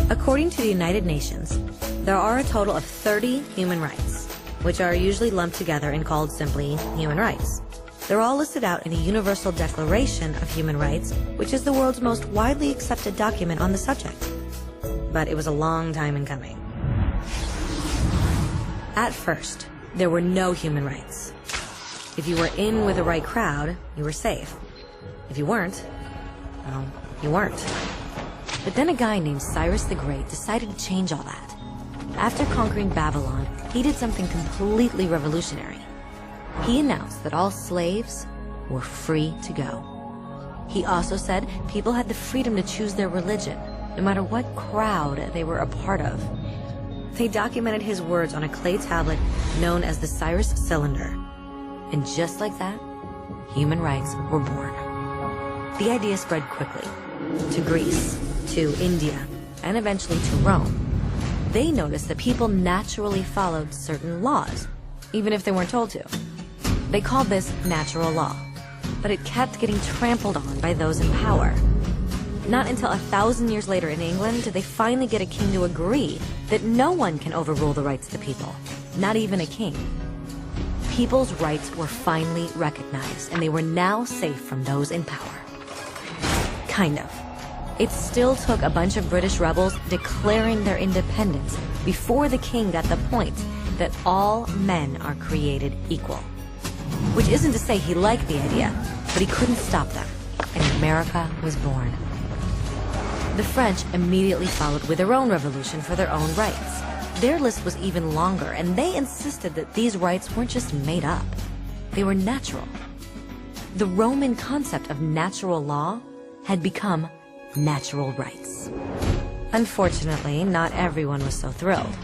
According to the United Nations, there are a total of 30 human rights, which are usually lumped together and called simply human rights. They're all listed out in the Universal Declaration of Human Rights, which is the world's most widely accepted document on the subject. But it was a long time in coming. At first, there were no human rights. If you were in with the right crowd, you were safe. If you weren't, well, you weren't. But then a guy named Cyrus the Great decided to change all that. After conquering Babylon, he did something completely revolutionary. He announced that all slaves were free to go. He also said people had the freedom to choose their religion, no matter what crowd they were a part of. They documented his words on a clay tablet known as the Cyrus Cylinder. And just like that, human rights were born. The idea spread quickly to Greece, to India, and eventually to Rome. They noticed that people naturally followed certain laws, even if they weren't told to. They called this natural law, but it kept getting trampled on by those in power. Not until 1,000 years later in England did they finally get a king to agree that no one can overrule the rights of the people, not even a king. People's rights were finally recognized, and they were now safe from those in power. Kind of. It still took a bunch of British rebels declaring their independence before the king got the point that all men are created equal. Which isn't to say he liked the idea, but he couldn't stop them, and America was born. The French immediately followed with their own revolution for their own rights. Their list was even longer, and they insisted that these rights weren't just made up. They were natural. The Roman concept of natural law had become natural rights. Unfortunately, not everyone was so thrilled.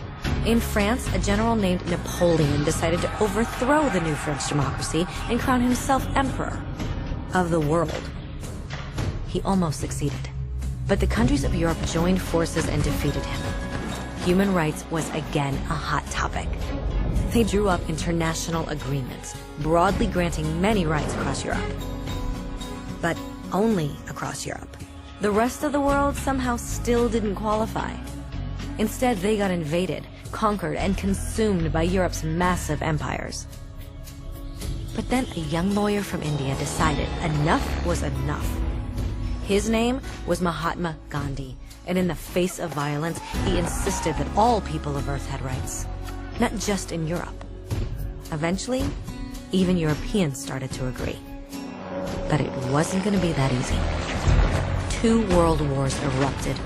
In France, a general named Napoleon decided to overthrow the new French democracy and crown himself emperor of the world. He almost succeeded, but the countries of Europe joined forces and defeated him. Human rights was again a hot topic. They drew up international agreements, broadly granting many rights across Europe. But only across Europe. The rest of the world somehow still didn't qualify. Instead, they got invaded, conquered, and consumed by Europe's massive empires. But then a young lawyer from India decided enough was enough. His name was Mahatma Gandhi, and in the face of violence, he insisted that all people of Earth had rights, not just in Europe. Eventually, even Europeans started to agree. But it wasn't going to be that easy. 2 world wars erupted.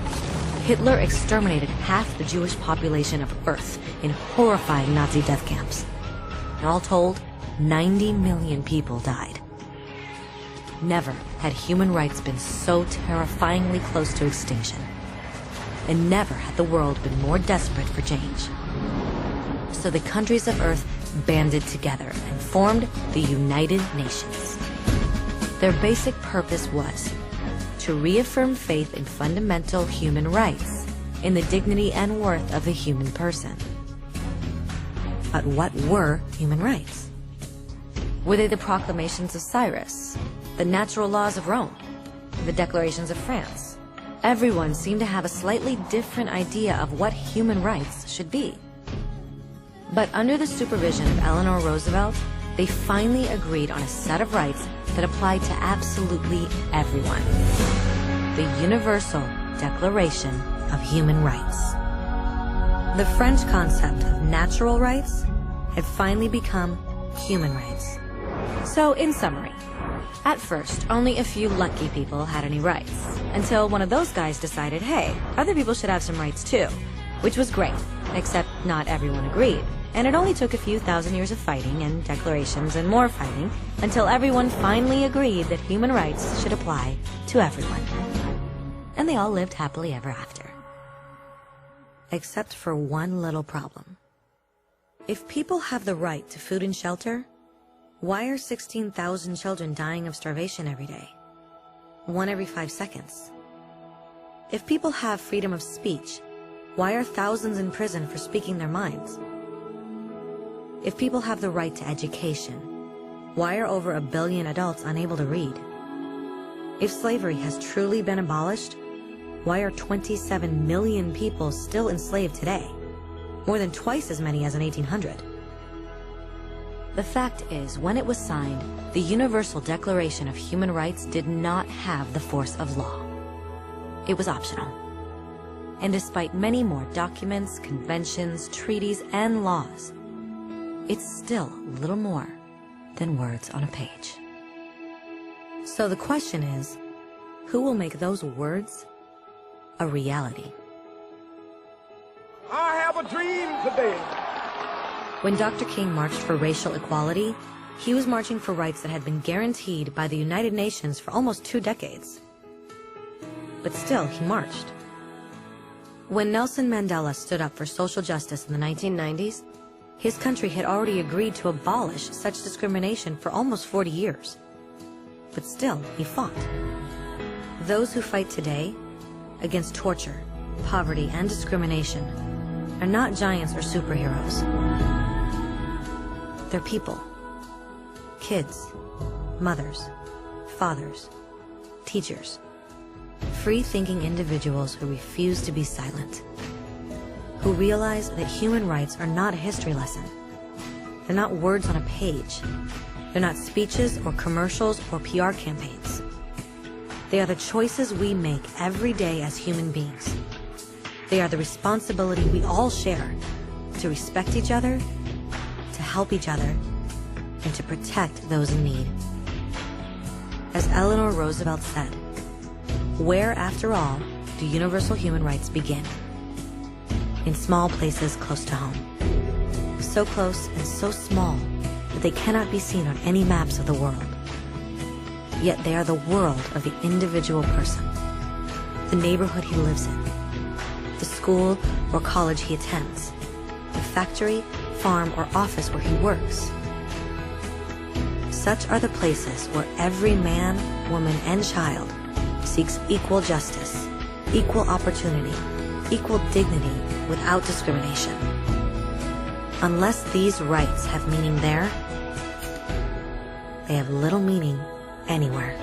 Hitler exterminated half the Jewish population of Earth in horrifying Nazi death camps. And all told, 90 million people died. Never had human rights been so terrifyingly close to extinction. And never had the world been more desperate for change. So the countries of Earth banded together and formed the United Nations. Their basic purpose was to reaffirm faith in fundamental human rights, in the dignity and worth of the human person. But what were human rights? Were they the proclamations of Cyrus, the natural laws of Rome, the declarations of France? Everyone seemed to have a slightly different idea of what human rights should be. But under the supervision of Eleanor Roosevelt, they finally agreed on a set of rights that applied to absolutely everyone. The Universal Declaration of Human Rights. The French concept of natural rights had finally become human rights. So, in summary, at first, only a few lucky people had any rights, until one of those guys decided, hey, other people should have some rights too, which was great, except not everyone agreed. And it only took a few thousand years of fighting and declarations and more fighting until everyone finally agreed that human rights should apply to everyone. And they all lived happily ever after. Except for one little problem. If people have the right to food and shelter, why are 16,000 children dying of starvation every day? 1 every 5 seconds. If people have freedom of speech, why are thousands in prison for speaking their minds? If people have the right to education, why are over 1 billion adults unable to read? If slavery has truly been abolished, Why are 27 million people still enslaved today? More than twice as many as in 1800. The fact is, when it was signed, the Universal Declaration of Human Rights did not have the force of law. It was optional. And despite many more documents, conventions, treaties, and laws, it's still little more than words on a page. So the question is, who will make those words a reality? I have a dream today. When Dr. King marched for racial equality, he was marching for rights that had been guaranteed by the United Nations for almost 2 decades. But still, he marched. When Nelson Mandela stood up for social justice in the 1990s, his country had already agreed to abolish such discrimination for almost 40 years. But still, he fought. Those who fight today against torture, poverty, and discrimination are not giants or superheroes. They're people. Kids, mothers, fathers, teachers. Free-thinking individuals who refuse to be silent. Who realize that human rights are not a history lesson. They're not words on a page. They're not speeches or commercials or PR campaigns. They are the choices we make every day as human beings. They are the responsibility we all share to respect each other, to help each other, and to protect those in need. As Eleanor Roosevelt said, where, after all, do universal human rights begin? In small places close to home. So close and so small that they cannot be seen on any maps of the world. Yet they are the world of the individual person, the neighborhood he lives in, the school or college he attends, the factory, farm, or office where he works. Such are the places where every man, woman, and child seeks equal justice, equal opportunity, equal dignity without discrimination. Unless these rights have meaning there, they have little meaning anywhere.